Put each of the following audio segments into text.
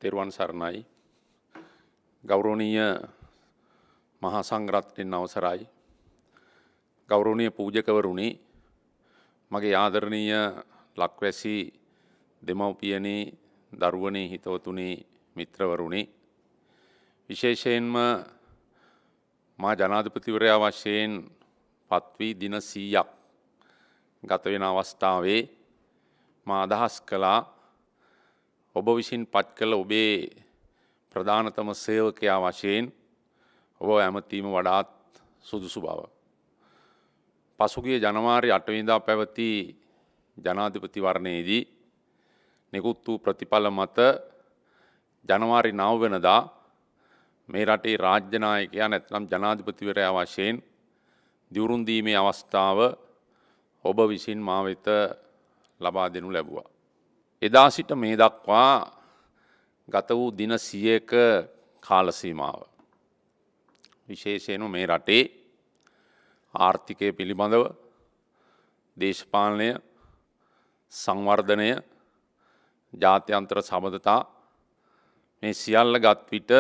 තෙරුවන් සරණයි. ගෞරවනීය මහා සංඝරත්නයන් අවසරයි. ගෞරවනීය පූජකවරුනි, මගේ ආදරණීය ලක්වැසි දෙමව්පියනි, දරුවනි, හිතවතුනි, මිත්‍රවරුනි, විශේෂයෙන්ම මා ජනාධිපතිවරයා වශයෙන් පත්වී දින 100ක් ගත වෙන අවස්ථාවේ මා අදහස් කළා ඔබ විසින් පත් කළ ඔබේ ප්‍රධානතම සේවකයා වශයෙන් ඔබ ඇමතීම වඩාත් සුදුසු බව. පසුගිය ජනවාරි 8 වෙනිදා පැවති ජනාධිපතිවරණයේදී නිකුත් වූ ප්‍රතිඵල මත ජනවාරි 9 වෙනිදා මේ රටේ රාජ්‍ය නායකයා නැත්නම් ජනාධිපතිවරයා වශයෙන් දිවුරුම් දීමේ අවස්ථාව ඔබ විසින් මා වෙත ලබා දෙනු ලැබුවා. එදා සිට මේ දක්වා ගත වූ දින 100ක කාල සීමාව විශේෂයෙන්ම මේ රටේ ආර්ථිකය පිළිබඳව, දේශපාලනය, සංවර්ධනය, ජාත්‍යන්තර සබඳතා මේ සියල්ල ගත් විට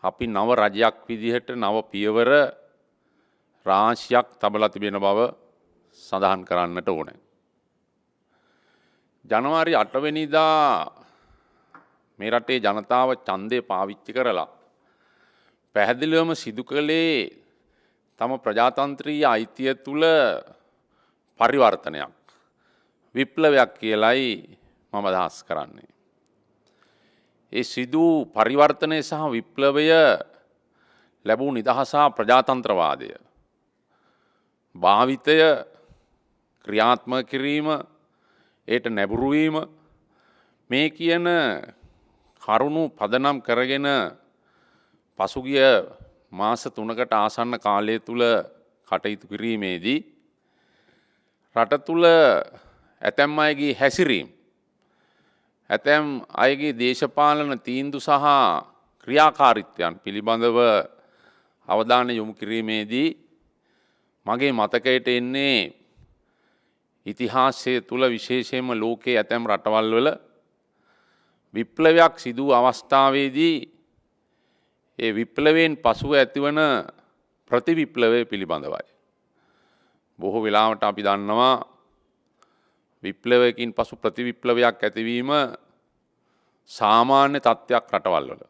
අපි නව රජයක් විදිහට නව පියවර රාශියක් තබලා තිබෙන බව සඳහන් කරන්නට ඕනේ. ජනවාරි 8 වෙනිදා මේ රටේ ජනතාව ඡන්දය පාවිච්චි කරලා පැහැදිලිවම සිදු කළේ තම ප්‍රජාතන්ත්‍රීය අයිතිය තුල පරිවර්තනයක්, විප්ලවයක් කියලයි මම අදහස් කරන්නේ. ඒ සිදු පරිවර්තනය සහ විප්ලවය ලැබූ නිදහස ප්‍රජාතන්ත්‍රවාදය භාවිතය ක්‍රියාත්මක කිරීම, ඒට නැඹුරු වීම, මේ කියන කරුණු පදනම් කරගෙන පසුගිය මාස 3කට ආසන්න කාලය තුල කටයුතු කිරීමේදී රට තුල ඇතැම් අයගේ හැසිරීම, ඇතැම් අයගේ දේශපාලන තීන්දුව සහ ක්‍රියාකාරීත්වයන් පිළිබඳව අවධානය යොමු කිරීමේදී මගේ මතකයට එන්නේ ඉතිහාසය තුල විශේෂයෙන්ම ලෝකයේ ඇතැම් රටවල් වල විප්ලවයක් සිදු අවස්ථාවේදී ඒ විප්ලවයෙන් පසුව ඇතිවන ප්‍රතිවිප්ලවය පිළිබඳවයි. බොහෝ වෙලාවට අපි දන්නවා විප්ලවයකින් පසු ප්‍රතිවිප්ලවයක් ඇතිවීම සාමාන්‍ය තත්ත්වයක් රටවල් වල.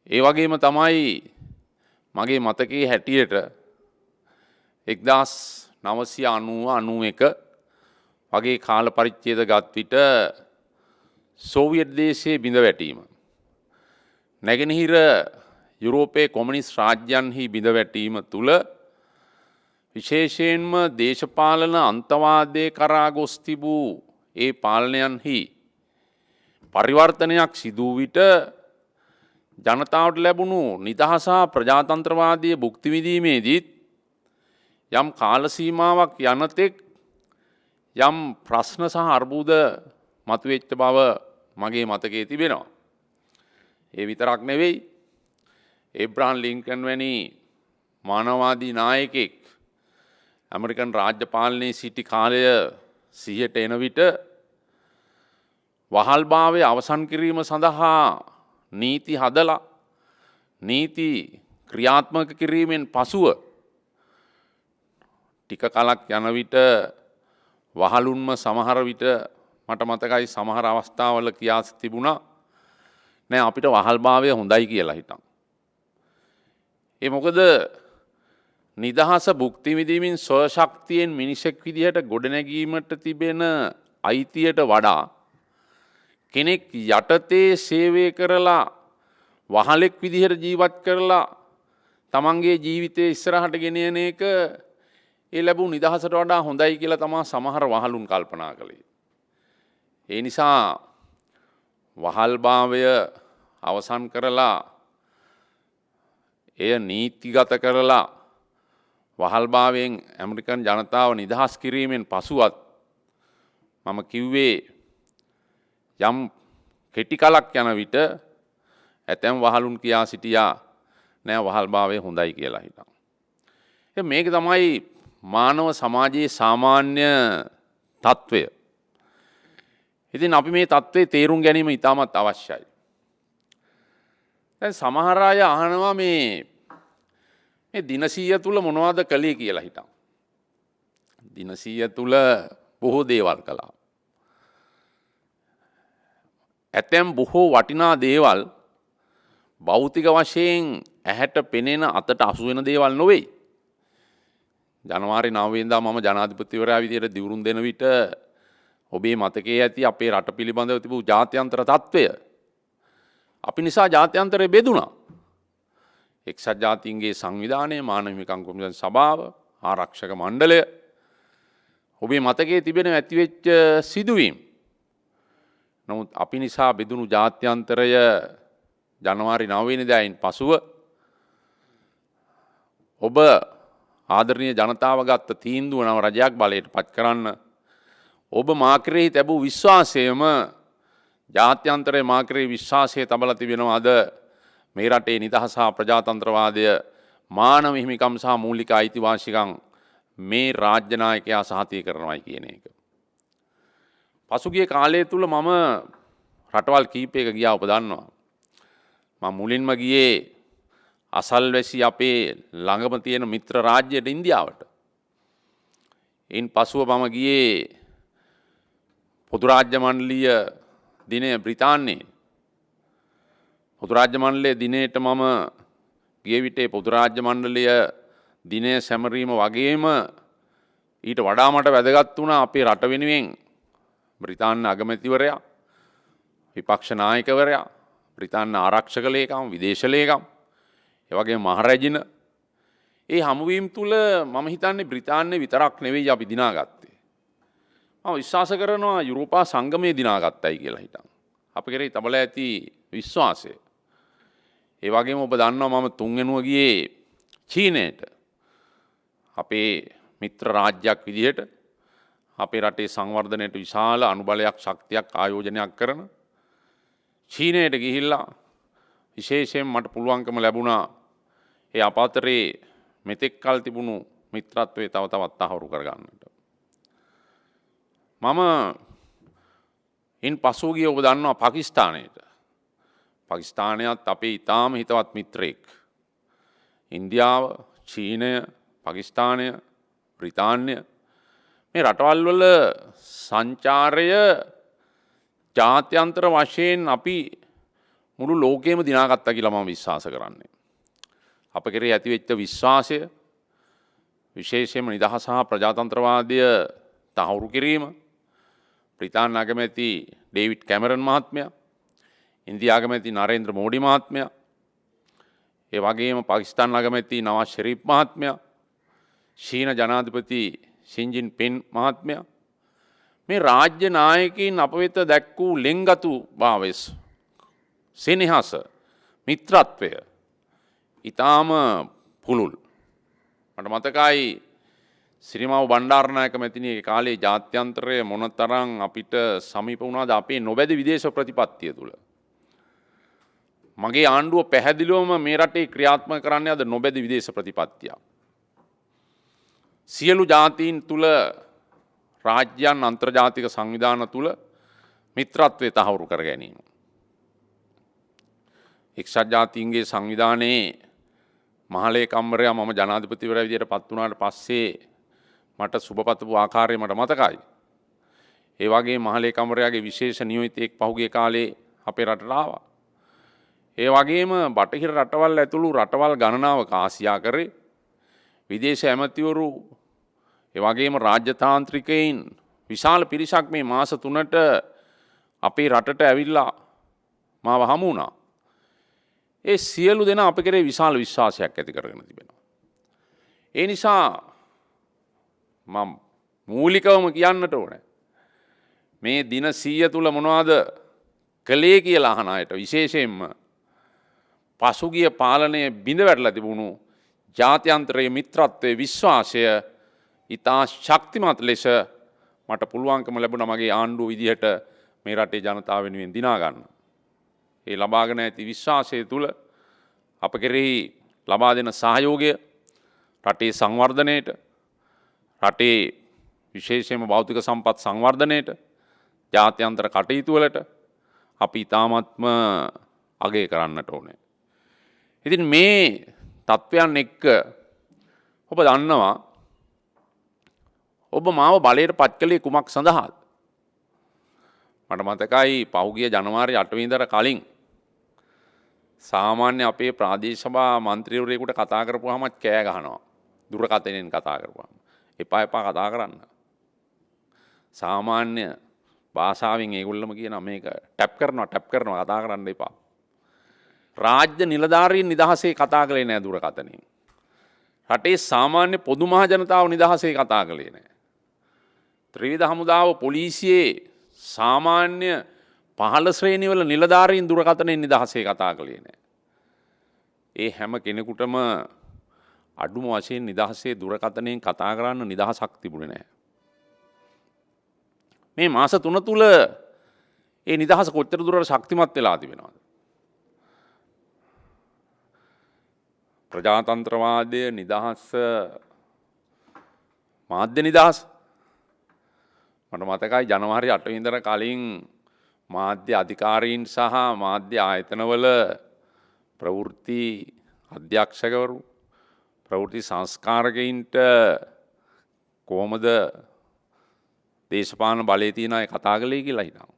ඒ වගේම තමයි මගේ මතකයේ හැටියට 1990-91 වගේ කාල පරිච්ඡේද ගත් විට සෝවියට් දේශයේ බිඳ වැටීම, නැගෙනහිර යුරෝපයේ කොමියුනිස්ට් රාජ්‍යයන්හි බිඳ වැටීම තුල විශේෂයෙන්ම දේශපාලන අන්තවාදයේ කරා ගොස් තිබූ ඒ පාලනයන්හි පරිවර්තනයක් සිදු විට ජනතාවට ලැබුණු නිදහස ප්‍රජාතන්ත්‍රවාදයේ භුක්ති විඳීමේදීත් යම් කාල සීමාවක් යනතෙක් යම් ප්‍රශ්න සහ අර්බුද මතුවෙච්ච බව මගේ මතකයේ තිබෙනවා. ඒ විතරක් නෙවෙයි, ඒබ්‍රහම් ලින්කන් වැනි මානවවාදී නායකයෙක් ඇමරිකන් රාජ්‍ය පාලනයේ සිටි කාලය සිහියට එන විට වහල්භාවය අවසන් කිරීම සඳහා නීති හදලා නීති ක්‍රියාත්මක කිරීමෙන් පසුව ටික කලක් යන විට වහලුන්ම සමහර විට මට මතකයි සමහර අවස්ථාවල කියා තිබුණා නෑ අපිට වහල්භාවය හොඳයි කියලා හිතන්. ඒ මොකද නිදහස භුක්ති විඳීමෙන් ස්වශක්තියෙන් මිනිසෙක් විදිහට ගොඩනැගීමට තිබෙන අයිතියට වඩා කෙනෙක් යටතේ සේවය කරලා වහලෙක් විදිහට ජීවත් කරලා තමන්ගේ ජීවිතය ඉස්සරහට ගෙනියන එක ඒ ලැබූ නිදහසට වඩා හොඳයි කියලා තමා සමහර වහලුන් කල්පනා කළේ. ඒ නිසා වහල්භාවය අවසන් කරලා එය නීතිගත කරලා වහල්භාවයෙන් ඇමරිකන් ජනතාව නිදහස් කිරීමෙන් පසුවත් මම කිව්වේ යම් කෙටි කලක් යන විට ඇතැම් වහලුන් කියා සිටියා නෑ වහල්භාවය හොඳයි කියලා හිතන්. මේක තමයි මානව සමාජයේ සාමාන්‍ය තත්ත්වය. ඉතින් අපි මේ தત્ත්වයේ තේරුම් ගැනීම ඉතාමත් අවශ්‍යයි. දැන් සමහර අය අහනවා මේ දින 100 තුල මොනවද කළේ කියලා හිතන්. දින 100 තුල බොහෝ දේවල් කළා. ඇතැම් බොහෝ වටිනා දේවල් භෞතික වශයෙන් ඇහැට පෙනෙන අතට අසු වෙන දේවල් නොවේ. ජනවාරි 9 වෙනිදා මම ජනාධිපතිවරයා විදියට දිවුරුම් දෙන විට ඔබේ මතකයේ ඇති අපේ රට පිළිබඳව තිබූ ජාත්‍යන්තර තත්ත්වය. අපි නිසා ජාත්‍යන්තරය බෙදුණා. එක්සත් ජාතීන්ගේ සංවිධානය, මානව හිමිකම් කොමිෂන් සභාව, ආරක්ෂක මණ්ඩලය, ඔබේ මතකයේ තිබෙන ඇතිවෙච්ච සිදුවීම්. නමුත් අපි නිසා බෙදුණු ජාත්‍යන්තරය ජනවාරි 9 වෙනිදායින් පසුව ඔබ ආදරණීය ජනතාව ගත්ත තීන්දුව නව රජයක් බලයට පත් කරන්න ඔබ මා කෙරෙහි තැබූ විශ්වාසයම ජාත්‍යන්තරයේ මා කෙරෙහි විශ්වාසය තබලා තිබෙනවා අද මේ රටේ නිදහස හා ප්‍රජාතන්ත්‍රවාදය මානව හිමිකම් සහ මූලික අයිතිවාසිකම් මේ රාජ්‍ය නායකයා සහතික කරනවායි කියන එක. පසුගිය කාලය තුල මම රටවල් කීපයක ගියා ඔබ දන්නවා. මම මුලින්ම ගියේ අසල්වැසි අපේ ළඟම තියෙන මිත්‍ර රාජ්‍යයට ඉන්දියාවට. ඉන් පසුව මම ගියේ පොදු රාජ්‍ය මණ්ඩලීය දිනය බ්‍රිතාන්‍යයේ. පොදු රාජ්‍ය මණ්ඩලයේ දිනේට මම ගිය විටේ පොදු රාජ්‍ය මණ්ඩලය දිනය සැමරීම වගේම ඊට වඩා මට වැදගත් වුණා අපේ රට වෙනුවෙන් බ්‍රිතාන්‍ය අගමැතිවරයා, විපක්ෂ නායකවරයා, බ්‍රිතාන්‍ය ආරක්ෂක ලේකම්, විදේශ ලේකම්, ඒ වගේම මහරැජින ඒ හමුවීම් තුල මම හිතන්නේ බ්‍රිතාන්‍ය විතරක් නෙවෙයි අපි දිනාගත්තේ. මම විශ්වාස කරනවා යුරෝපා සංගමයේ දිනාගත්තයි කියලා හිතන්. අප කෙරෙහි තබලා ඇති විශ්වාසය. ඒ වගේම ඔබ දන්නවා මම තුන්වෙනුව ගියේ චීනයට. අපේ මිත්‍ර රාජ්‍යයක් විදිහට අපේ රටේ සංවර්ධනයට විශාල අනුබලයක් ශක්තියක් ආයෝජනයක් කරන චීනයට ගිහිල්ලා විශේෂයෙන් මට පුළුවන්කම ලැබුණා ඒ අප අතරේ මෙතෙක් කල් තිබුණු මිත්‍රත්වය තව තවත් තහවුරු කරගන්නට. මම ඉන් පසු ගියේ ඔබ දන්නවා පාකිස්තානයට. පාකිස්තානයත් අපේ ඉතාම හිතවත් මිත්‍රයෙක්. ඉන්දියාව, චීනය, පාකිස්තානය, බ්‍රිතාන්‍ය මේ රටවල් වල සංචාරය ජාත්‍යන්තර වශයෙන් අපි මුළු ලෝකෙම දිනාගත්තා කියලා මම විශ්වාස කරන්නේ. අප කෙරෙහි ඇතිවෙච්ච විශ්වාසය විශේෂයෙන්ම නිදහස හා ප්‍රජාතන්ත්‍රවාදය තහවුරු කිරීම බ්‍රිතාන්‍ය අගමැති ඩේවිඩ් කැමරන් මහත්මයා, ඉන්දියා අගමැති නරේන්ද්‍ර මෝඩි මහත්මයා, ඒ වගේම පාකිස්තාන අගමැති නවාස් ෂරීෆ් මහත්මයා, චීන ජනාධිපති ෂි ජින්පින් මහත්මයා මේ රාජ්‍ය නායකයින් අප වෙත දැක් වූ ලෙන්ගතු භාවය, සෙනෙහස, මිත්‍රත්වය ඊටාම පුළුල්. මට මතකයි සිරිමාව බණ්ඩාරනායක මැතිණියගේ කාලේ ජාත්‍යන්තරය මොනතරම් අපිට සමීප වුණාද අපේ නොබැදි විදේශ ප්‍රතිපත්තිය තුල. මගේ ආණ්ඩුව පැහැදිලිවම මේ රටේ ක්‍රියාත්මක කරන්නේ අද නොබැදි විදේශ ප්‍රතිපත්තියක්. සියලු ජාතීන් තුල රාජ්‍යයන් අන්තර්ජාතික සංවිධාන තුල මිත්‍රත්වය තහවුරු කර ගැනීම. එක්සත් ජාතීන්ගේ සංවිධානයේ මහලේකම්වරයා මම ජනාධිපතිවරයා විදියට පත් වුණාට පස්සේ මට සුබපතපු ආකාරය මට මතකයි. ඒ වගේ මහලේකම්වරයාගේ විශේෂ නියෝජිතයෙක් පහුගිය කාලේ අපේ රටට ආවා. ඒ වගේම බටහිර රටවල් ඇතුළු රටවල් ගණනාවක ආසියා කරේ විදේශ ඇමතිවරු ඒ වගේම රාජ්‍යතාන්ත්‍රිකයින් විශාල පිරිසක් මේ මාස 3ට අපේ රටට ඇවිල්ලා මාව හමු වුණා. ඒ සියලු දෙනා අප කෙරේ විශාල විශ්වාසයක් ඇති කරගෙන තිබෙනවා. ඒ නිසා මම මූලිකවම කියන්නට ඕනේ මේ දින 100 තුල මොනවද කළේ කියලා අහන අයට විශේෂයෙන්ම පසුගිය පාලනයේ බිඳ වැටලා තිබුණු ජාත්‍යන්තරයේ මිත්‍රත්වයේ විශ්වාසය ඉතා ශක්තිමත් ලෙස මට පුළුවන්කම ලැබුණා මගේ ආණ්ඩුව විදිහට මේ රටේ ජනතාව වෙනුවෙන් දිනා ගන්න. ඒ ලබාගෙන ඇති විශ්වාසය තුල අප කෙරෙහි ලබා දෙන සහයෝගය රටේ සංවර්ධනයට, රටේ විශේෂයෙන්ම භෞතික සම්පත් සංවර්ධනයට, ජාත්‍යන්තර කටයුතු වලට අපි ඊ타මත්ම අගය කරන්නට ඕනේ. ඉතින් මේ තත්ත්වයන් එක්ක ඔබ දන්නවා ඔබ මාව බලයට පත් කළේ කුමක් සඳහාද? මට මතකයි පහුගිය ජනවාරි 8 වෙනිදාට කලින් සාමාන්‍ය අපේ ප්‍රාදේශ සභා මන්ත්‍රීවරයෙකුට කතා කරපුවාමත් කෑ ගහනවා. දුරකථනයෙන් කතා කරපුවාම. එපා කතා කරන්න. සාමාන්‍ය භාෂාවෙන් ඒගොල්ලම කියන මේක ටැප් කරනවා කතා කරන්න එපා. රාජ්‍ය නිලධාරීන් නිදහසේ කතා කළේ නෑ දුරකථනයෙන්. රටේ සාමාන්‍ය පොදු මහ ජනතාව නිදහසේ කතා කළේ නෑ. ත්‍රිවිධ හමුදාව පොලිසියේ සාමාන්‍ය පහළ ශ්‍රේණිවල නිලධාරීන් දුරකථනයෙන් නිදහසේ කතා කළේ නෑ. ඒ හැම කෙනෙකුටම අඩුම වශයෙන් නිදහසේ දුරකථනයෙන් කතා කරන්න නිදහසක් තිබුණේ නෑ. මේ මාස 3 තුල ඒ නිදහස කොච්චර දුරට ශක්තිමත් වෙලා තිබෙනවද? ප්‍රජාතන්ත්‍රවාදය නිදහස මාධ්‍ය නිදහස මට මතකයි ජනවාරි 8 වෙනිදාට කලින් මාධ්‍ය අධිකාරීන් සහ මාධ්‍ය ආයතනවල ප්‍රවෘත්ති අධ්‍යක්ෂකවරු ප්‍රවෘත්ති සංස්කාරකයින්ට කොහොමද දේශපාලන බලය තියෙන අය කතා කළේ කියලා හිතනවා.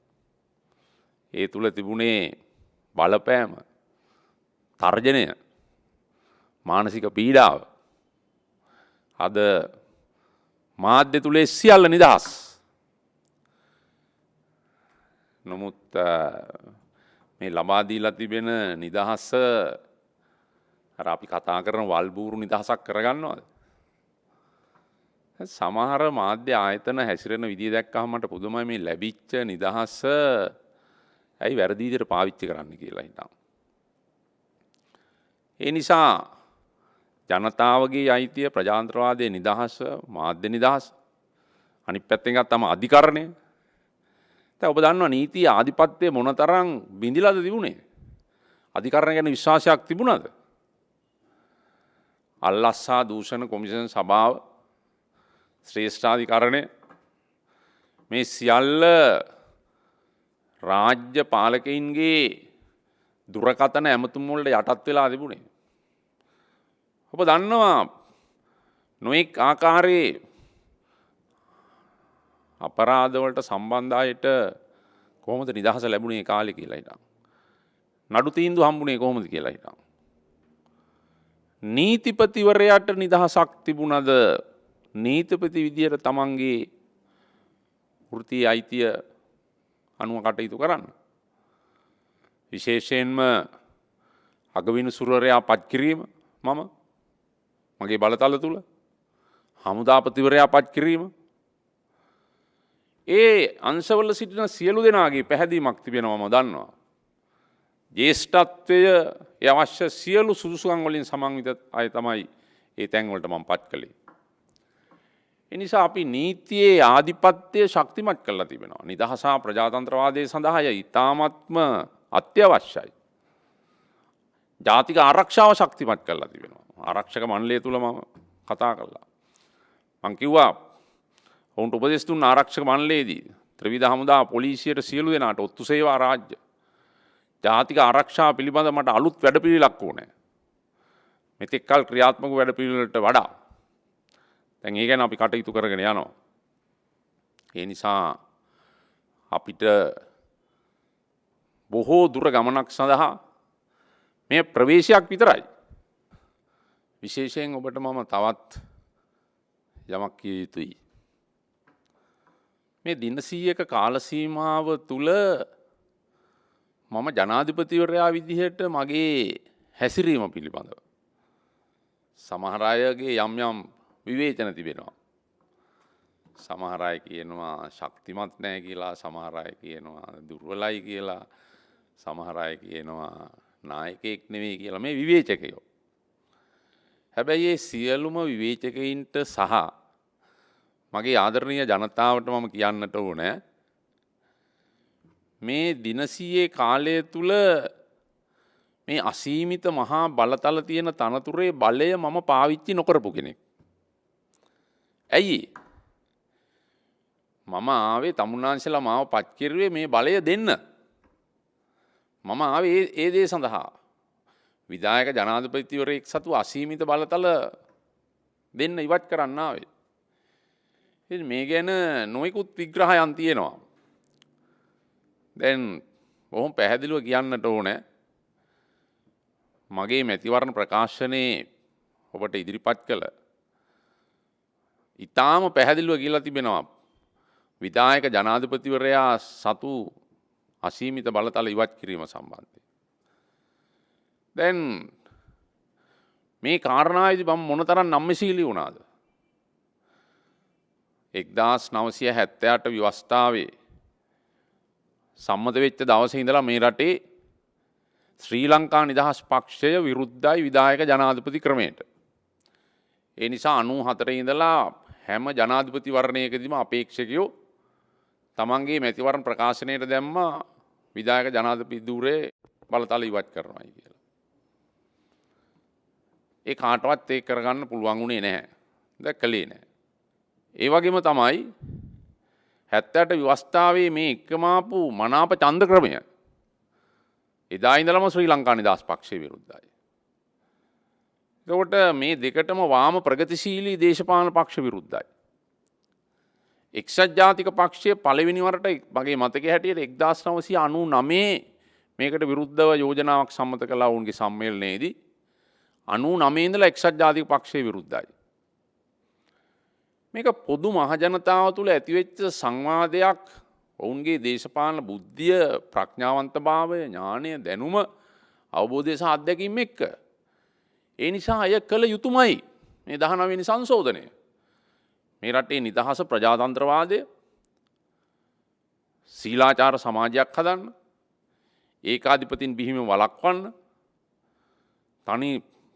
ඒ තුල තිබුණේ බලපෑම, තර්ජනය, මානසික පීඩාව. අද මාධ්‍ය තුලේ සියල්ල නිදහස්. නමුත් මේ ලබා දීලා තිබෙන නිදහස අර අපි කතා කරන වල්බూరు නිදහසක් කරගන්නවද? සමහර මාධ්‍ය ආයතන හැසිරෙන විදිය දැක්කම මට පුදුමයි මේ ලැබිච්ච නිදහස ඇයි වැරදි විදිහට පාවිච්චි කරන්න කියලා හිතනවා. ඒ නිසා ජනතාවගේ අයිතිය ප්‍රජාතන්ත්‍රවාදයේ නිදහස, මාධ්‍ය නිදහස, අනිත් පැත්තෙන් ගත්තම අධිකරණය. දැන් ඔබ දන්නවා නීතිය ආධිපත්‍යය මොනතරම් බිඳිලාද තිබුණේ? අධිකරණ ගැන විශ්වාසයක් තිබුණාද? අල්ලස්සා දූෂණ කොමිෂන් සභාව, ශ්‍රේෂ්ඨාධිකරණය මේ සියල්ල රාජ්‍ය පාලකයින්ගේ දුරකථන ඇමතුම් වලට යටත් වෙලා තිබුණේ. ඔබ දන්නවා නොඑක් ආකාරයේ අපරාධ වලට සම්බන්ධ අයට කොහොමද නිදහස ලැබුණේ කාලේ කියලා හිතන්න. නඩු තීන්දුව හම්බුනේ කොහොමද කියලා හිතන්න. නීතිපතිවරයාට නිදහසක් තිබුණද නීතිපති විදියට තමන්ගේ වෘත්තීය අයිතිය අනුව කටයුතු කරන්න. විශේෂයෙන්ම අගවිනිසුරුවරයා පත් කිරීම මගේ බලතල තුල හමුදාපතිවරයා පත් කිරීම ඒ අංශවල සිටින සියලු දෙනාගේ පැහැදීමක් තිබෙනවා මම දන්නවා. ජේෂ්ඨත්වය අවශ්‍ය සියලු සුදුසුකම් වලින් සමන්විත අය තමයි ඒ තැන් වලට මම පත් කළේ. ඒ නිසා අපි නීතියේ ආධිපත්‍යය ශක්තිමත් කරලා තිබෙනවා. නිදහස ප්‍රජාතන්ත්‍රවාදයේ සඳහා ඊ타මත්ම අත්‍යවශ්‍යයි. ජාතික ආරක්ෂාව ශක්තිමත් කරලා තිබෙනවා. ආරක්ෂක මණ්ඩලය තුල මම කතා කළා. මං කිව්වා ඔවුන්ට උපදෙස් දුන්න ආරක්ෂක මණ්ඩලයේදී ත්‍රිවිධ හමුදා පොලිසියට සියලු දෙනාට ඔත්තු සේවා රාජ්‍ය ජාතික ආරක්ෂාව පිළිබඳ මට අලුත් වැඩපිළිවෙලක් ඕනේ. මෙතෙක් කල ක්‍රියාත්මක වැඩපිළිවෙලට වඩා දැන් ඒ ගැන අපි කටයුතු කරගෙන යනවා. ඒ නිසා අපිට බොහෝ දුර ගමනක් සඳහා මේ ප්‍රවේශයක් විතරයි. විශේෂයෙන් ඔබට මම තවත් යමක් කිය යුතුයි. මේ දින 100ක කාල සීමාව තුල මම ජනාධිපතිවරයා විදිහට මගේ හැසිරීම පිළිබඳව සමහර අයගේ යම් විවේචන තිබෙනවා. සමහර අය කියනවා ශක්තිමත් නැහැ කියලා, සමහර අය කියනවා දුර්වලයි කියලා, සමහර අය කියනවා නායකයෙක් නෙවෙයි කියලා මේ විවේචකයෝ. හැබැයි මේ සියලුම විවේචකයින්ට සහ මගේ ආදරණීය ජනතාවට මම කියන්නට ඕනේ මේ දින 100 කාලය තුල මේ අසීමිත මහා බලතල තියෙන තනතුරේ බලය මම පාවිච්චි නොකරපු කෙනෙක්. ඇයි? මම ආවේ තමුන්නාන්සලා මාව පත් කිරුවේ මේ බලය දෙන්න. මම ආවේ ඒ දේ සඳහා. විධායක ජනාධිපතිවරයෙක් සතු අසීමිත බලතල දෙන්න ඉවත් කරන්න ආවේ. ඉතින් මේ ගැන නොයෙකුත් විග්‍රහයන් තියෙනවා. දැන් බොහොම පැහැදිලිව කියන්නට ඕනේ. මගේ මැතිවරණ ප්‍රකාශනයේ ඔබට ඉදිරිපත් කළ ඊටාම පැහැදිලිව කියලා තිබෙනවා. විධායක ජනාධිපතිවරයා සතු අසීමිත බලතල ඉවත් කිරීම සම්බන්ධයෙන්. දැන් මේ කාරණාවේදී මම මොනතරම් නම්‍යශීලී වුණාද? 1978 ව්‍යවස්ථාවේ සම්මත වෙච්ච දවසේ ඉඳලා මේ රටේ ශ්‍රී ලංකා නිදහස් පක්ෂය විරුද්ධයි විධායක ජනාධිපති ක්‍රමයට. ඒ නිසා 94 ඉඳලා හැම ජනාධිපති වර්ණයකදීම අපේක්ෂකයෝ තමන්ගේ මැතිවරණ ප්‍රකාශනයට දැම්මා විධායක ජනාධිපති ධූරයේ බලතල ඉවත් කරනවායි කියලා. ඒ කාටවත් ඒක කරගන්න පුළුවන් වුණේ නැහැ. දැක්කලේ නැහැ. ඒ වගේම තමයි 78 ව්‍යවස්ථාවේ මේ එක්කමාපු මනාප ඡන්ද ක්‍රමය එදා ඉඳලම ශ්‍රී ලංකා නිදහස් පක්ෂය විරුද්ධයි. එතකොට මේ දෙකටම වාම ප්‍රගතිශීලී දේශපාලන පක්ෂ විරුද්ධයි. එක්සත් ජාතික පක්ෂය පළවෙනි වරට මගේ මතකයේ හැටියට 1999 මේකට විරුද්ධව යෝජනාවක් සම්මත කළා වුන්ගේ සම්මේලනයේදී 99 ඉඳලා එක්සත් ජාතික පක්ෂය විරුද්ධයි. මේක පොදු මහජනතාව තුළ ඇතිවෙච්ච සංවාදයක් ඔවුන්ගේ දේශපාලන බුද්ධිය ප්‍රඥාවන්තභාවය ඥානය දැනුම අවබෝධය සහ අත්දැකීම් එක්ක. ඒ නිසා අය කළ යුතුමයි මේ 19 වෙනි සංශෝධනය. මේ රටේ නිදහස ප්‍රජාතන්ත්‍රවාදය සීලාචාර සමාජයක් හදන්න ඒකාධිපතින් බිහිම වළක්වන්න තනි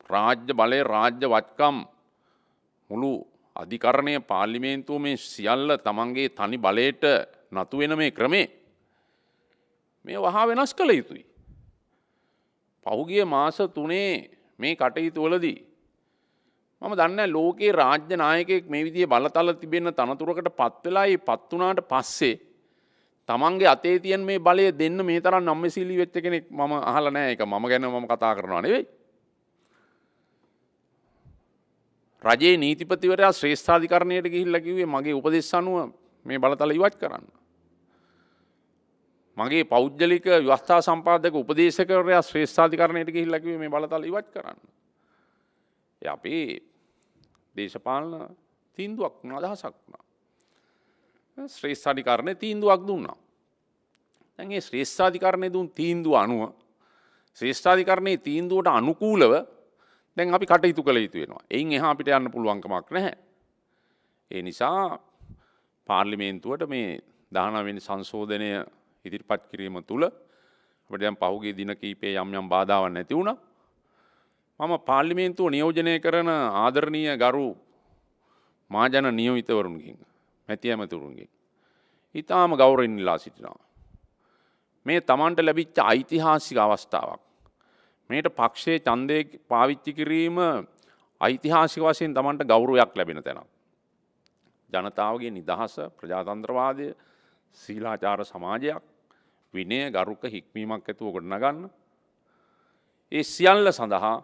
රාජ්‍ය බලය රාජ්‍ය වත්කම් මුළු අධිකරණය පාර්ලිමේන්තුව මේ සියල්ල තමන්ගේ තනි බලයට නතු වෙන මේ ක්‍රමේ මේ වහා වෙනස් කළ යුතුයි. පහුගිය මාස 3 මේ කටයුතු වලදී මම දන්නේ ලෝකේ රාජ්‍ය නායකයෙක් මේ විදිහේ බලතල තිබෙන තනතුරකට පත් වෙලා ඒ පත් වුණාට පස්සේ තමන්ගේ අතේ තියෙන මේ බලය දෙන්න මේ තරම් නම්‍යශීලී වෙච්ච කෙනෙක් මම අහලා නැහැ. ඒක මම ගැන මම කතා කරනවා නෙවෙයි. රජයේ නීතිපතිවරයා ශ්‍රේෂ්ඨාධිකරණයට ගිහිල්ලා කිව්වේ මගේ උපදෙස් අනුව මේ බලතල ඉවත් කරන්න. මගේ පෞද්ගලික ව්‍යවස්ථා සම්පාදක උපදේශකවරයා ශ්‍රේෂ්ඨාධිකරණයට ගිහිල්ලා කිව්වේ මේ බලතල ඉවත් කරන්න. ඒ අපේ දේශපාලන තීන්දුවක් වුණා අදහසක් වුණා. ශ්‍රේෂ්ඨාධිකරණේ තීන්දුවක් දුන්නා. දැන් මේ ශ්‍රේෂ්ඨාධිකරණේ දුන් තීන්දුව අනුව ශ්‍රේෂ්ඨාධිකරණේ තීන්දුවට අනුකූලව දැන් අපි කටයුතු කළ යුතු වෙනවා. එයින් එහා අපිට යන්න පුළුවන් කමක් නැහැ. ඒ නිසා පාර්ලිමේන්තුවට මේ 19 වෙනි සංශෝධනය ඉදිරිපත් කිරීම තුළ අපිට දැන් පහුගිය දින කිහිපේ යම් බාධාවක් නැති වුණා. මම පාර්ලිමේන්තුව නියෝජනය කරන ආදරණීය ගරු මහජන නියමිතවරුන්ගෙන් මැති ඇමතුරුන්ගෙන් ඊටාම ගෞරවයෙන් ඉල්ලා සිටිනවා. මේ Tamanට ලැබිච්ච ඓතිහාසික අවස්ථාවක්. මේට පක්ෂයේ ඡන්දේ පාවිච්චි කිරීම ඓතිහාසික වශයෙන් Tamanට ගෞරවයක් ලැබෙන තැනක්. ජනතාවගේ නිදහස ප්‍රජාතන්ත්‍රවාදය සීලාචාර සමාජයක් විනය ගරුක හික්මීමක් ඇතුව ගොඩනගන්න. ඒ සියල්ල සඳහා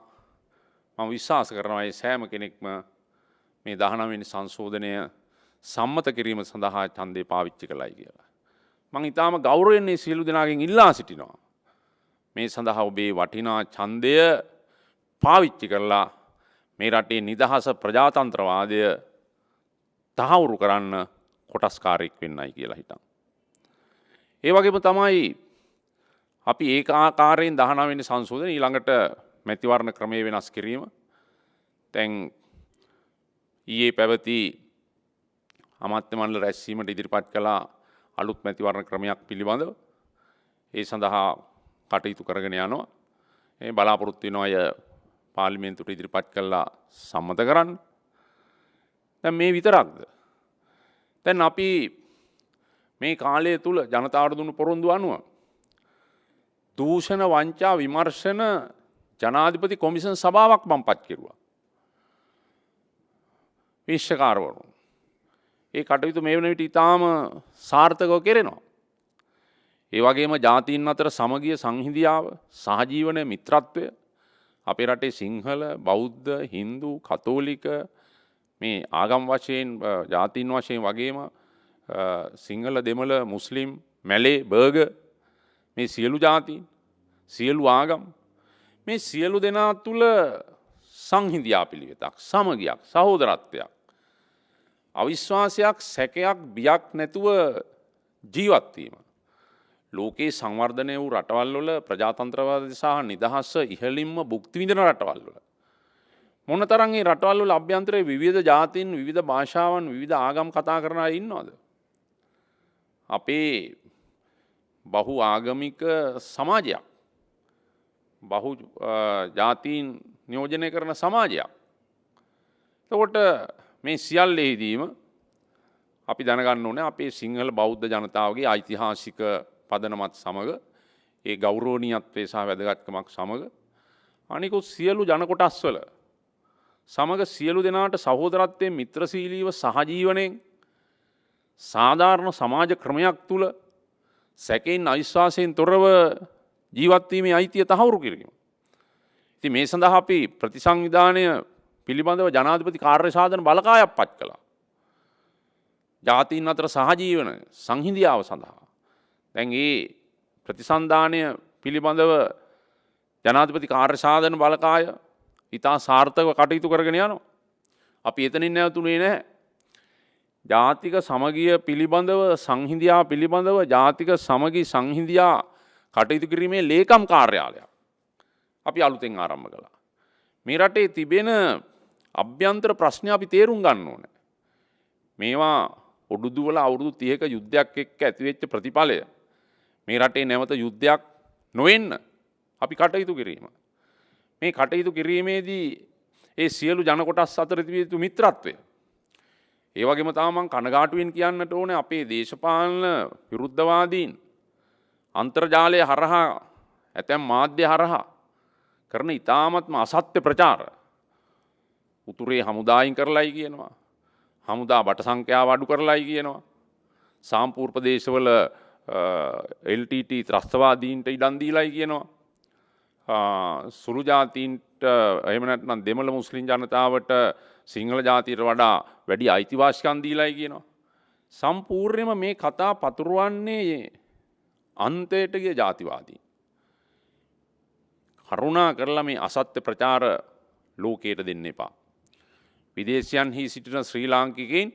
මම විශ්වාස කරනවා ඒ සෑම කෙනෙක්ම මේ 19 වෙනි සංශෝධනය සම්මත කිරීම සඳහා ඡන්දේ පාවිච්චි කළයි කියලා. මම ඊටාම ගෞරවයෙන් මේ සියලු දෙනාගෙන් ඉල්ලා සිටිනවා. මේ සඳහා ඔබේ වටිනා ඡන්දය පාවිච්චි කරලා මේ රටේ නිදහස ප්‍රජාතන්ත්‍රවාදය තහවුරු කරන්න කොටස්කාරයෙක් වෙන්නයි කියලා හිතන්. ඒ වගේම තමයි අපි ඒකාකාරයෙන් 19 වෙනි සංශෝධනය ඊළඟට මැතිවරණ ක්‍රමය වෙනස් කිරීම. දැන් ඊයේ පැවති අමාත්‍ය මණ්ඩල රැස්වීමට ඉදිරිපත් කළ අලුත් මැතිවරණ ක්‍රමයක් පිළිබඳව ඒ සඳහා කටයුතු කරගෙන යනවා. මේ බලාපොරොත්තු වෙන අය පාර්ලිමේන්තුවට ඉදිරිපත් කළා සම්මත කරන්න. දැන් මේ විතරක්ද? දැන් අපි මේ කාලය තුල ජනතාවට දුන්නු පොරොන්දු අනුව දූෂණ වංචා විමර්ශන ජනාධිපති කොමිෂන් සභාවක් මම පත් කෙරුවා. විශ්ෂකාරවරුන්. ඒ කටයුතු මේ වන විට ඉතාම සාර්ථකව කෙරෙනවා. ඒ වගේම ජාතීන් අතර සමගිය සංහිඳියාව සහජීවනය මිත්‍රත්වය අපේ රටේ සිංහල බෞද්ධ හින්දු කතෝලික මේ ආගම් වශයෙන් ජාතීන් වශයෙන් වගේම සිංහල දෙමළ මුස්ලිම් මැලේ බර්ග මේ සියලු ජාතීන් සියලු ආගම් මේ සියලු දෙනා තුළ සංහිඳියා පිළිවෙතක් සමගියක් සහෝදරත්වයක් අවිශ්වාසයක් සැකයක් බියක් නැතුව ජීවත්වීම ලෝකයේ සංවර්ධනය වූ රටවල් වල ප්‍රජාතන්ත්‍රවාද සහ නිදහස ඉහළින්ම භුක්ති විඳින රටවල් වල මොනතරම් මේ රටවල් වල අභ්‍යන්තරයේ විවිධ ජාතීන් විවිධ භාෂාවන් විවිධ ආගම් කතා කරන අය ඉන්නවද? අපේ බහු ආගමික සමාජයක් බහු ජාතීන් නියෝජනය කරන සමාජයක්. එතකොට මේ සියල්ලෙහිදීම අපි දැනගන්න ඕනේ අපේ සිංහල බෞද්ධ ජනතාවගේ ඓතිහාසික පදනමත් සමග ඒ ගෞරවනීයත්වයේ සහ වැදගත්කමක් සමග අනිකුත් සියලු ජන කොටස්වල සමග සියලු දෙනාට සහෝදරත්වයෙන් මිත්‍රශීලීව සහජීවනයෙන් සාධාරණ සමාජ ක්‍රමයක් තුල සැකයෙන් අවිශ්වාසයෙන් තොරව ජීවත් වීමේ අයිතිය තහවුරු කිරීම. ඉතින් මේ සඳහා අපි ප්‍රතිසංවිධානය පිළිබඳව ජනාධිපති කාර්ය සාධන බලකායක් පත් කළා. ජාතීන් අතර සහජීවන සංහිඳියාව සඳහා. දැන් මේ ප්‍රතිසන්ධානය පිළිබඳව ජනාධිපති කාර්ය සාධන බලකාය ඉතා සාර්ථකව කටයුතු කරගෙන යනවා. අපි එතනින් නැවතුනේ නැහැ. ජාතික සමගිය පිළිබඳව සංහිඳියා පිළිබඳව ජාතික සමගි සංහිඳියා කටයුතු කිරීමේ ලේකම් කාර්යාලයක් අපි අලුතෙන් ආරම්භ කළා. මේ රටේ තිබෙන අභ්‍යන්තර ප්‍රශ්න අපි තේරුම් ගන්න ඕනේ. මේවා ඔඩුදුවල අවුරුදු 30ක යුද්ධයක් එක්ක ඇතිවෙච්ච ප්‍රතිඵලය. මේ රටේ නැවත යුද්ධයක් නොවෙන්න අපි කටයුතු කිරීම. මේ කටයුතු කිරීමේදී ඒ සියලු ජන කොටස් අතර තිබිය යුතු මිත්‍රත්වය. ඒ වගේම තමයි මම කනගාටුවෙන් කියන්නට ඕනේ අපේ දේශපාලන විරුද්ධවාදීන් අන්තර්ජාලය හරහා ඇතැම් මාධ්‍ය හරහා කරන ඉතාමත්ම අසත්‍ය ප්‍රචාර. උතුරේ හමුදායින් කරලයි කියනවා. හමුදා බට සංඛ්‍යාව අඩු කරලයි කියනවා. සාම්පූර් ප්‍රදේශවල LTT ත්‍රස්තවාදීන්ට ඉඩම් දීලයි කියනවා. සුළු ජාතීන්ට එහෙම නැත්නම් දෙමළ මුස්ලිම් ජනතාවට සිංහල ජාතියට වඩා වැඩි අයිතිවාසිකම් දීලයි කියනවා. සම්පූර්ණයෙන්ම මේ කතා පතුරවන්නේ අන්තයට ගිය ජාතිවාදී. කරුණා කරලා මේ අසත්‍ය ප්‍රචාර ලෝකයට දෙන්න එපා. විදේශයන්හි සිටින ශ්‍රී ලාංකිකයින්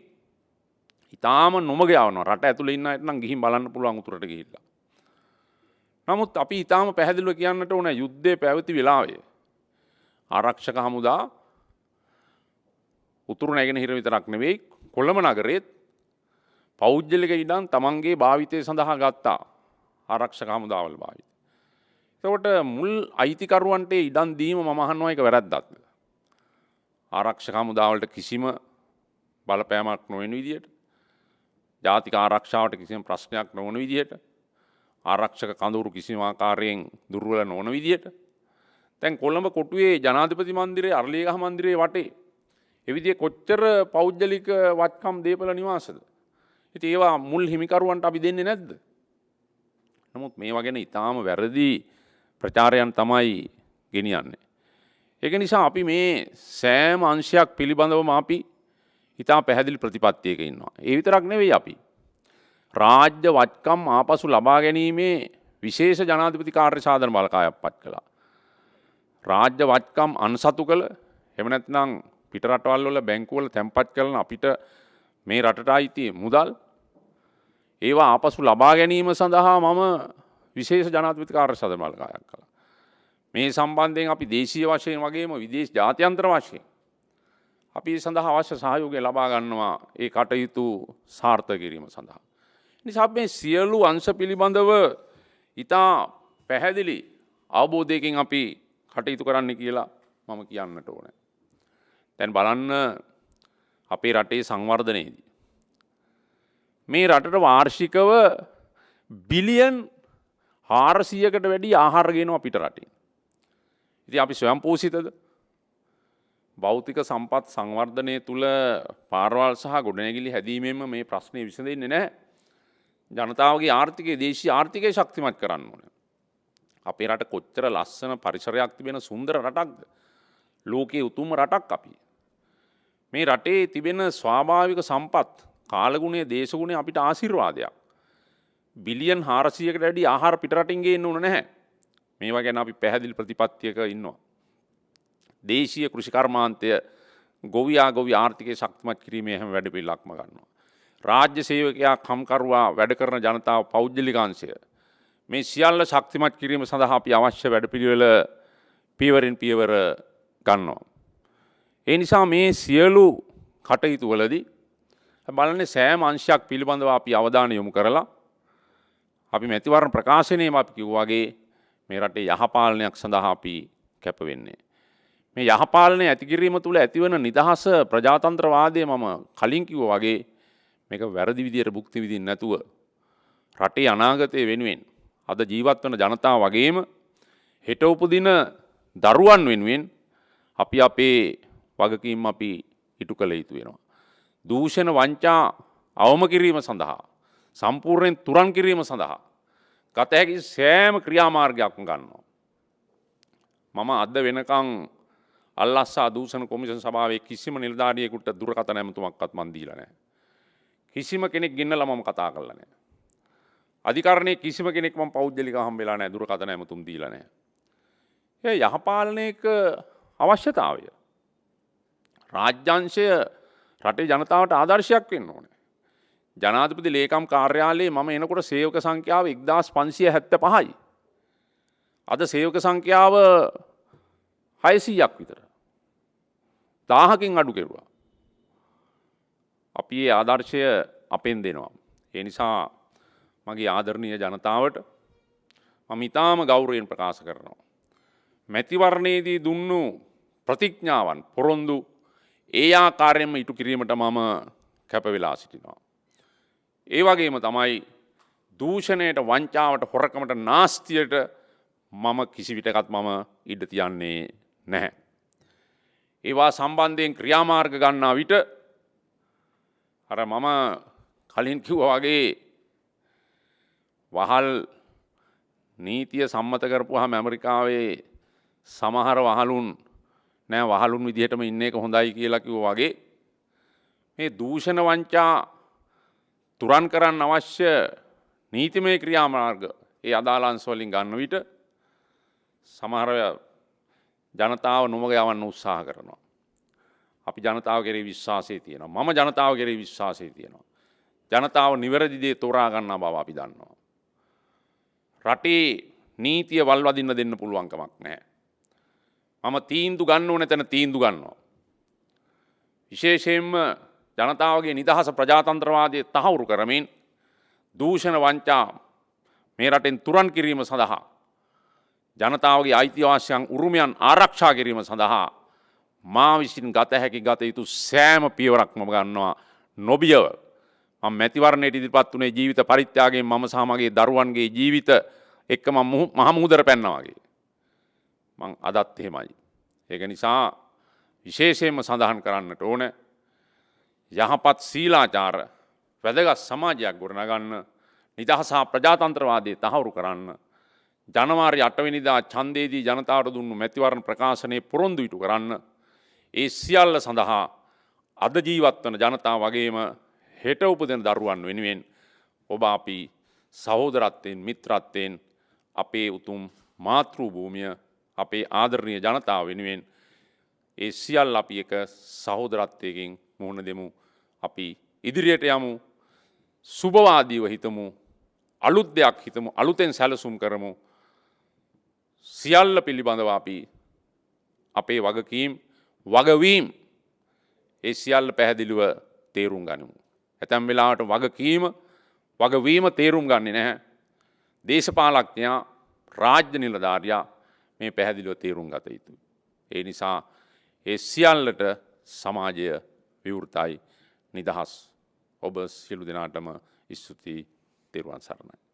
ඉතාම නොමග යවනවා. රට ඇතුලේ ඉන්න අයට නම් ගිහින් බලන්න පුළුවන් උතුරට ගිහිල්ලා. නමුත් අපි ඉතාම පැහැදිලිව කියන්නට ඕන යුද්ධය පැවති වෙලාවේ ආරක්ෂක හමුදා උතුරු නැගෙනහිර විතරක් නෙවෙයි කොළඹ නගරෙත් පෞද්ගලික ඉඩම් තමන්ගේ භාවිතය සඳහා ගත්තා. ආරක්ෂක හමුදාවල භාවිත. එතකොට මුල් අයිතිකරුවන්ට ඉඩම් දීම මම අහනවා ඒක වැරද්දක්ද? ආරක්ෂක හමුදාවලට කිසිම බලපෑමක් නොවන විදියට, ජාතික ආරක්ෂාවට කිසිම ප්‍රශ්නයක් නොවන විදියට, ආරක්ෂක කඳවුරු කිසිම ආකාරයෙන් දුර්වල නොවන විදියට, දැන් කොළඹ කොටුවේ ජනාධිපති මන්දිරයේ අරලියගහ මන්දිරයේ වටේ එවිදිහේ කොච්චර පෞද්ගලික වත්කම් දීපල නිවාසද? ඉතින් ඒවා මුල් හිමිකරුවන්ට අපි දෙන්නේ නැද්ද? නමුත් මේවා ගැන ඊටාම වැරදි ප්‍රචාරයන් තමයි ගෙනියන්නේ. ඒක නිසා අපි මේ සෑම අංශයක් පිළිබඳවම අපි ඊටාම පැහැදිලි ප්‍රතිපත්තියක ඉන්නවා. ඒ විතරක් නෙවෙයි අපි රාජ්‍ය වත්කම් ආපසු ලබා ගැනීමේ විශේෂ ජනාධිපති කාර්ය සාධන බලකායක් පත් කළා. රාජ්‍ය වත්කම් අන්සතු කළ එහෙම නැත්නම් පිට රටවල් වල බැංකු වල තැන්පත් කරන අපිට මේ රටට අයිති මුදල් ඒවා ආපසු ලබා ගැනීම සඳහා මම විශේෂ ජනාධිපති කාර්ය සාධන බලකායක් කළා. මේ සම්බන්ධයෙන් අපි දේශීය වශයෙන් වගේම විදේශ ජාත්‍යන්තර වශයෙන් අපි ඒ සඳහා අවශ්‍ය සහයෝගය ලබා ගන්නවා ඒ කටයුතු සාර්ථක කිරීම සඳහා. නිසා මේ සියලු අංශ පිළිබඳව ඉතා පැහැදිලි අවබෝධයකින් අපි කටයුතු කරන්න කියලා මම කියන්නට ඕනේ. දැන් බලන්න අපේ රටේ සංවර්ධනයේදී මේ රටට වාර්ෂිකව බිලියන් 400කට වැඩි ආහාර ගේනවා පිට රටින්. ඉතින් අපි ස්වයංපෝෂිතද? භෞතික සම්පත් සංවර්ධනය තුළ පාරවල් සහ ගොඩනැගිලි හැදීමෙන්ම මේ ප්‍රශ්නය විසඳෙන්නේ නැහැ. ජනතාවගේ ආර්ථිකය දේශීය ආර්ථිකය ශක්තිමත් කරන්න ඕන. අපේ රට කොච්චර ලස්සන පරිසරයක් තිබෙන සුන්දර රටක්ද. ලෝකයේ උතුම්ම රටක් අපි. මේ රටේ තිබෙන ස්වාභාවික සම්පත් කාලගුණය දේශගුණය අපිට ආශිර්වාදයක්. බිලියන් 400කට වැඩි ආහාර පිටරටින් ගේන්න ඕන නැහැ. මේවා ගැන අපි පැහැදිලි ප්‍රතිපත්තියක ඉන්නවා. දේශීය කෘෂි කර්මාන්තය ගොවි ආර්ථිකය ශක්තිමත් කිරීමේ හැම වැඩපිළිවෙලක්ම ගන්නවා. රාජ්‍ය සේවකයා කම්කරුවා වැඩ කරන ජනතාව පෞද්ගලිකාංශය මේ සියල්ල ශක්තිමත් කිරීම සඳහා අපි අවශ්‍ය වැඩපිළිවෙල පියවරින් පියවර ගන්නවා. ඒ නිසා මේ සියලු කටයුතු වලදී බලන්නේ සෑම අංශයක් පිළිබඳව අපි අවධානය යොමු කරලා අපි මැතිවරණ ප්‍රකාශනයේම අපි කිව්වා වගේ මේ රටේ යහපාලනයක් සඳහා අපි කැප වෙන්නේ. මේ යහපාලනය ඇති කිරීම තුළ ඇතිවන නිදහස ප්‍රජාතන්ත්‍රවාදය මම කලින් කිව්වා වගේ මේක වැරදි විදියට භුක්ති විඳින්න නැතුව රටේ අනාගතය වෙනුවෙන් අද ජීවත් වන ජනතාව වගේම හෙට උපදින දරුවන් වෙනුවෙන් අපි අපේ වගකීම් අපි ඉටු කළ යුතු වෙනවා. දූෂණ වංචා අවම කිරීම සඳහා සම්පූර්ණයෙන් තුරන් කිරීම සඳහා ගත හැකි සෑම ක්‍රියාමාර්ගයක්ම ගන්නවා. මම අද වෙනකන් අල්ලස්සා දූෂණ කොමිෂන් සභාවේ කිසිම නිලධාරියෙකුට දුරකථන ඇමතුමක්වත් මන් දීලා නැහැ. කිසිම කෙනෙක් ගෙන්නලා මම කතා කරලා නැහැ. අධිකරණයේ කිසිම කෙනෙක් මම පෞද්ගලිකව හම්බෙලා නැහැ දුරකථන ඇමතුම් දීලා නැහැ. ඒ යහපාලනයක අවශ්‍යතාවය. රාජ්‍යාංශය රටේ ජනතාවට ආදර්ශයක් වෙන්න ඕනේ. ජනාධිපති ලේකම් කාර්යාලයේ මම එනකොට සේවක සංඛ්‍යාව 1575යි. අද සේවක සංඛ්‍යාව 600ක් විතර. 1000කින් අඩු කෙරුවා. අපි මේ ආදර්ශය අපෙන් දෙනවා. ඒ නිසා මගේ ආදරණීය ජනතාවට මම ඊටාම ගෞරවයෙන් ප්‍රකාශ කරනවා. මැතිවරණයේදී දුන්නු ප්‍රතිඥාවන් පොරොන්දු ඒ ආකාරයෙන්ම ඉටු කිරීමට මම කැප වෙලා සිටිනවා. ඒ වගේම තමයි දූෂණයට වංචාවට හොරකමට නාස්තියට මම කිසි විටකත් මම ඉඩ තියන්නේ නැහැ. ඒවා සම්බන්ධයෙන් ක්‍රියාමාර්ග ගන්නා විට අර මම කලින් කිව්වා වගේ වහල් නීතිය සම්මත කරපුවාම ඇමරිකාවේ සමහර වහලුන් නෑ වහලුන් විදිහටම ඉන්න එක හොඳයි කියලා කිව්වා වගේ මේ දූෂණ වංචා තුරන් කරන්න අවශ්‍ය නීතිමය ක්‍රියාමාර්ග ඒ අදාළ අංශ වලින් ගන්න විට සමහර ජනතාව නොමග යවන්න උත්සාහ කරනවා. අපි ජනතාව කෙරෙහි විශ්වාසය තියෙනවා. මම ජනතාව කෙරෙහි විශ්වාසය තියෙනවා. ජනතාව නිවැරදි දේ තෝරා ගන්නා බව අපි දන්නවා. රටේ නීතිය වල්වදින්න දෙන්න පුළුවන් කමක් නැහැ. මම තීන්දුව ගන්න ඕනේ තැන තීන්දුව ගන්නවා. විශේෂයෙන්ම ජනතාවගේ නිදහස ප්‍රජාතන්ත්‍රවාදයේ තහවුරු කරමින් දූෂණ වංචා මේ රටෙන් තුරන් කිරීම සඳහා ජනතාවගේ අයිතිවාසිකම් උරුමයන් ආරක්ෂා කිරීම සඳහා මා විසින් ගත හැකි ගත යුතු සෑම පියවරක්ම ගන්නවා නොබියව. මම මැතිවරණයට ඉදිරිපත් වුණේ ජීවිත පරිත්‍යාගයෙන් මම සහ මගේ දරුවන්ගේ ජීවිත එක්ක මම මහ මුහුදට පැන්නා වගේ. මං අදත් එහෙමයි. ඒක නිසා විශේෂයෙන්ම සඳහන් කරන්නට ඕන යහපත් සීලාචාර වැදගත් සමාජයක් ගොඩනගන්න නිදහස ප්‍රජාතන්ත්‍රවාදයේ තහවුරු කරන්න ජනවාරි 8 වෙනිදා ඡන්දේදී ජනතාවට දුන්නු මැතිවරණ ප්‍රකාශනයේ පොරොන්දු ඉටු කරන්න ඒ සියල්ල සඳහා අද ජීවත් වන ජනතාව වගේම හෙට උපදින දරුවන් වෙනුවෙන් ඔබ අපි සහෝදරත්වයෙන් මිත්‍රත්වයෙන් අපේ උතුම් මාතෘ භූමිය අපේ ආදරණීය ජනතාව වෙනුවෙන් ඒ සියල්ල අපි එක සහෝදරත්වයෙන් මුහුණ දෙමු. අපි ඉදිරියට යමු. සුබවාදීව හිතමු. අලුත් දෙයක් හිතමු. අලුතෙන් සැලසුම් කරමු. සියල්ල පිළිබඳව අපි අපේ වගවීම් ඒ සියල්ල පැහැදිලිව තේරුම් ගනිමු. ඇතැම් වෙලාවට වගවීම තේරුම් ගන්නේ නැහැ. දේශපාලඥයා රාජ්‍ය නිලධාරියා මේ පැහැදිලිව තේරුම් ගත යුතුයි. ඒ නිසා ඒ සියල්ලට සමාජය විවෘතයි නිදහස්. ඔබ සියලු දෙනාටම ස්තුතියි. තෙරුවන් සරණයි.